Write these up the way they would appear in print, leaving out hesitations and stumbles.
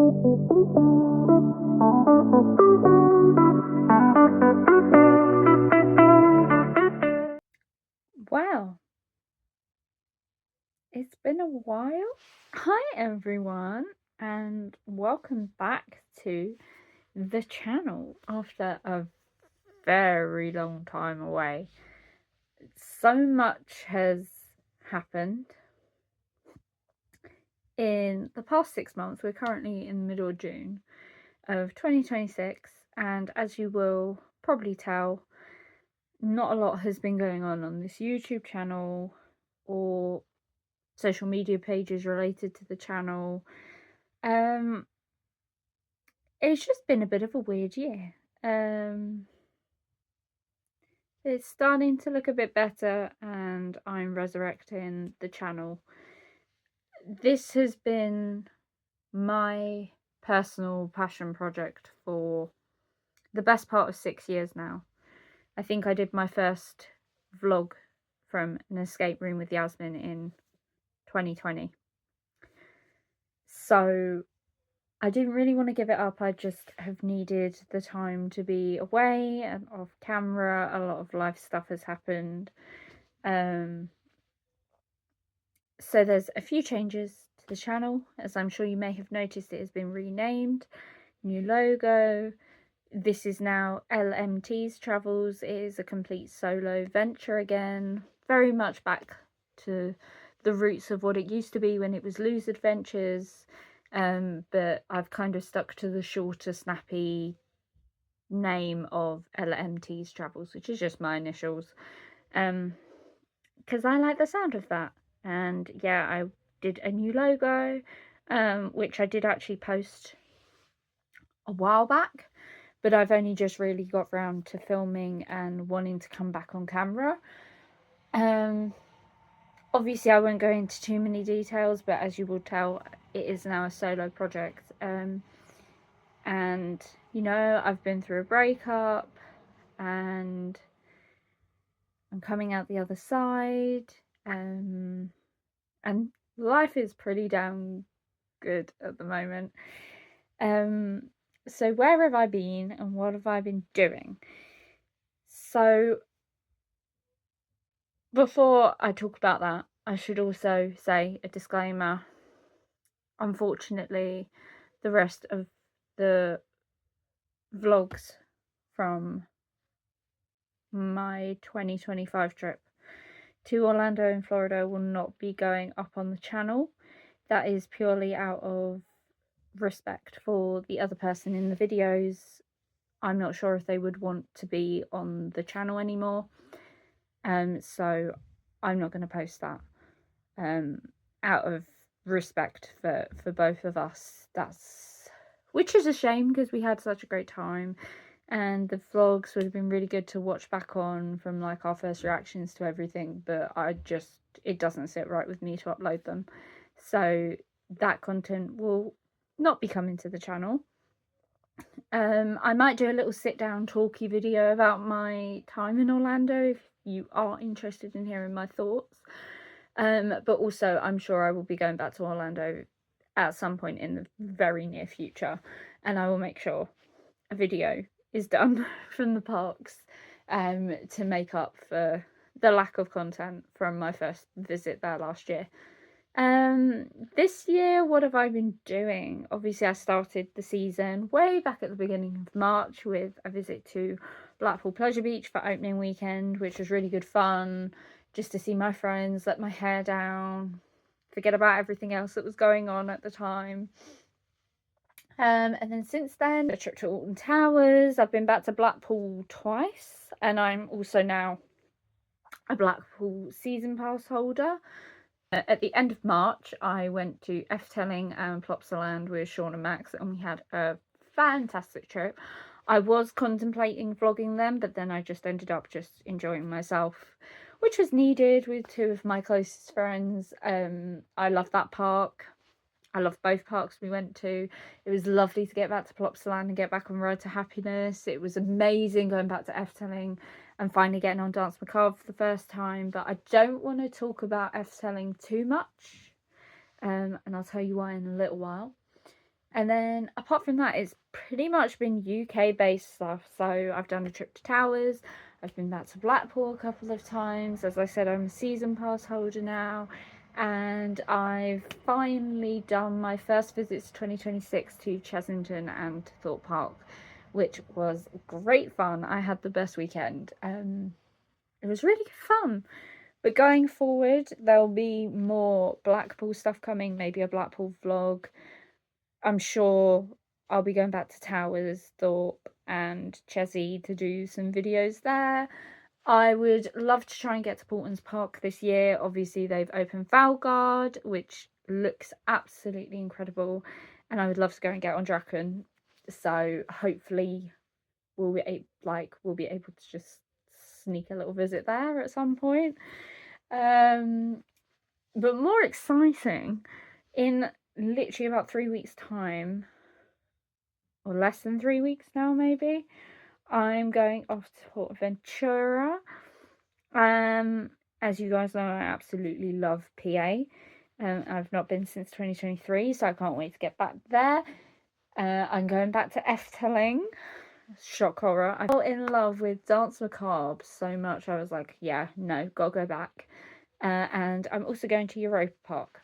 Wow, it's been a while. Hi everyone, and welcome back to the channel after a very long time away. So much has happened in the past 6 months. We're currently in the middle of June of 2026, and as you will probably tell, not a lot has been going on this YouTube channel or social media pages related to the channel. It's just been a bit of a weird year. It's starting to look a bit better, and I'm resurrecting the channel. This has been my personal passion project for the best part of 6 years now. I think I did my first vlog from an escape room with Yasmin in 2020. So I didn't really want to give it up. I just have needed the time to be away and off camera. A lot of life stuff has happened. So there's a few changes to the channel. As I'm sure you may have noticed, it has been renamed, new logo. This is now LMT's Travels. It is a complete solo venture again. Very much back to the roots of what it used to be when it was Lose Adventures. But I've kind of stuck to the shorter, snappy name of LMT's Travels, which is just my initials, because I like the sound of that. And yeah, I did a new logo, which I did actually post a while back, but I've only just really got round to filming and wanting to come back on camera. Obviously I won't go into too many details, but as you will tell, it is now a solo project. And you know, I've been through a breakup and I'm coming out the other side, and life is pretty damn good at the moment. So where have I been and what have I been doing? So before I talk about that, I should also say a disclaimer. Unfortunately, the rest of the vlogs from my 2025 trip to Orlando in Florida will not be going up on the channel. That is purely out of respect for the other person in the videos. I'm not sure if they would want to be on the channel anymore. So I'm not going to post that. Out of respect for both of us. Which is a shame, because we had such a great time, and the vlogs would have been really good to watch back on from like our first reactions to everything, but it doesn't sit right with me to upload them. So that content will not be coming to the channel. I might do a little sit down talky video about my time in Orlando if you are interested in hearing my thoughts. But also I'm sure I will be going back to Orlando at some point in the very near future, and I will make sure a video is done from the parks to make up for the lack of content from my first visit there last year. This year, what have I been doing? Obviously, I started the season way back at the beginning of March with a visit to Blackpool Pleasure Beach for opening weekend, which was really good fun, just to see my friends, let my hair down, forget about everything else that was going on at the time. And then since then, a trip to Alton Towers. I've been back to Blackpool twice, and I'm also now a Blackpool season pass holder. At the end of March, I went to Efteling and Plopsaland with Sean and Max, and we had a fantastic trip. I was contemplating vlogging them, but then I just ended up just enjoying myself, which was needed with two of my closest friends. I love that park. I love both parks we went to. It was lovely to get back to Plopsaland and get back on Road to Happiness. It was amazing going back to Efteling and finally getting on Dance Macabre for the first time. But I don't want to talk about Efteling too much, and I'll tell you why in a little while. And then apart from that, it's pretty much been UK based stuff. So I've done a trip to Towers, I've been back to Blackpool a couple of times. As I said, I'm a season pass holder now, and I've finally done my first visits 2026 to Chesington and Thorpe Park, which was great fun. I had the best weekend. It was really fun. But going forward, there'll be more Blackpool stuff coming, maybe a Blackpool vlog. I'm sure I'll be going back to Towers, Thorpe and Chesney to do some videos there. I would love to try and get to Portons Park this year. Obviously, they've opened Valgard, which looks absolutely incredible, and I would love to go and get on Draken. So hopefully, we'll be able to just sneak a little visit there at some point. But more exciting, in literally about 3 weeks' time, or less than 3 weeks now, maybe, I'm going off to Portaventura. As you guys know, I absolutely love PA. I've not been since 2023, so I can't wait to get back there. I'm going back to Efteling. Shock horror. I fell in love with Dance Macabre so much. I was like, yeah, no, gotta go back. And I'm also going to Europa Park,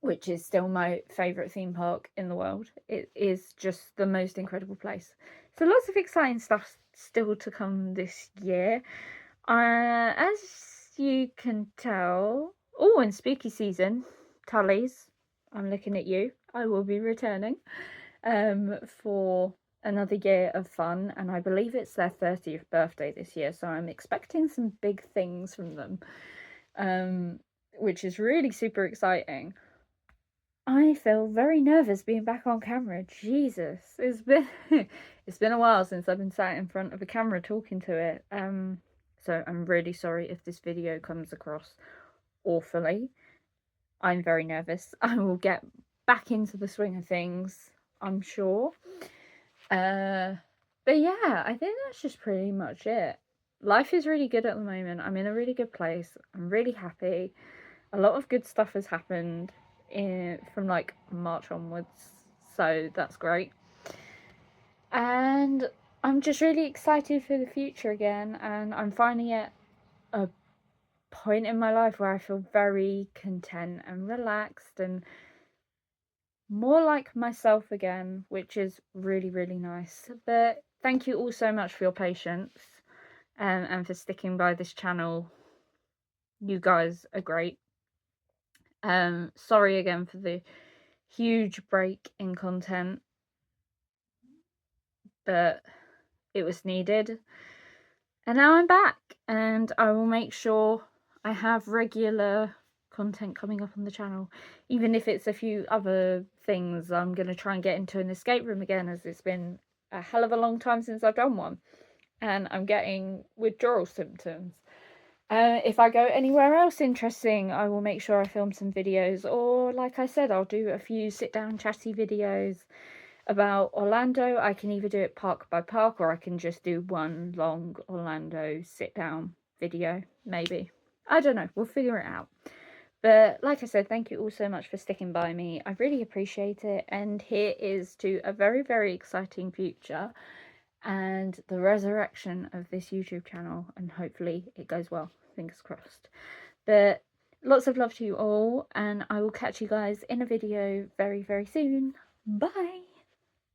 which is still my favourite theme park in the world. It is just the most incredible place. So lots of exciting stuff still to come this year. As you can tell, oh, in spooky season, Tully's, I'm looking at you. I will be returning for another year of fun, and I believe it's their 30th birthday this year, so I'm expecting some big things from them, which is really super exciting. I feel very nervous being back on camera. Jesus, it's been it's been a while since I've been sat in front of a camera talking to it. So I'm really sorry if this video comes across awfully. I'm very nervous. I will get back into the swing of things, I'm sure. But yeah, I think that's just pretty much it. Life is really good at the moment. I'm in a really good place. I'm really happy. A lot of good stuff has happened from like March onwards, so that's great. And I'm just really excited for the future again, and I'm finally at a point in my life where I feel very content and relaxed and more like myself again, which is really, really nice. But thank you all so much for your patience, and for sticking by this channel. You guys are great. Sorry again for the huge break in content, but it was needed. And now I'm back, and I will make sure I have regular content coming up on the channel, even if it's a few other things. I'm going to try and get into an escape room again, as it's been a hell of a long time since I've done one, and I'm getting withdrawal symptoms. If I go anywhere else interesting, I will make sure I film some videos, or like I said, I'll do a few sit down chatty videos about Orlando. I can either do it park by park, or I can just do one long Orlando sit down video, maybe. I don't know, we'll figure it out. But like I said, thank you all so much for sticking by me. I really appreciate it, and here is to a very, very exciting future and the resurrection of this YouTube channel, and hopefully it goes well, fingers crossed. But lots of love to you all, and I will catch you guys in a video very, very soon. Bye.